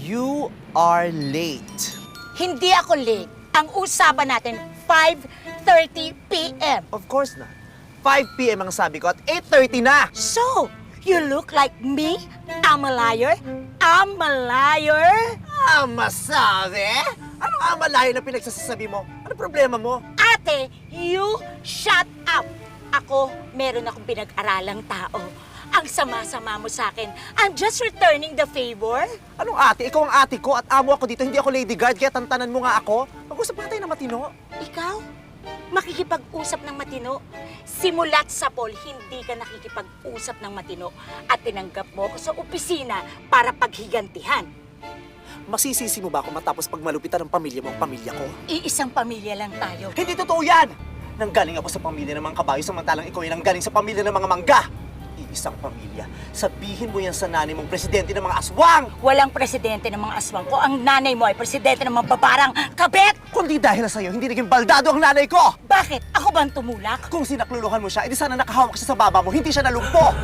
You are late. Hindi ako late. Ang usapan natin, 5:30 p.m. Of course na. 5 p.m. ang sabi ko at 8:30 na. So, you look like me? I'm a liar? I'm a liar? Masabi? Anong amalayo na pinagsasabi mo? Ano problema mo? Ate, you shut up! Ako, meron akong pinag-aralang tao. Ang sama-sama mo sa akin. I'm just returning the favor. Anong ate? Ikaw ang ate ko at amo ako dito. Hindi ako lady guard, kaya tantanan mo nga ako. Mag-usap nga tayo na matino. Ikaw? Makikipag-usap ng matino. Simula't sa Paul, hindi ka nakikipag-usap ng matino at tinanggap mo ako sa opisina para paghigantihan. Masisisi mo ba ako matapos pagmalupitan ng pamilya mo ang pamilya ko? Iisang pamilya lang tayo. Hindi totoo yan! Nanggaling ako sa pamilya ng mga kabayo samantalang ikaw ay nanggaling sa pamilya ng mga mangga. Iisang pamilya. Sabihin mo yan sa nanay mong presidente ng mga aswang! Walang presidente ng mga aswang ko. Ang nanay mo ay presidente ng mga babarang kabet! Kundi dahil sa'yo, hindi naging baldado ang nanay ko! Bakit? Ako ba ang tumulak? Kung sinakluluhan mo siya, edi sana nakahawak siya sa baba mo, hindi siya nalumpo!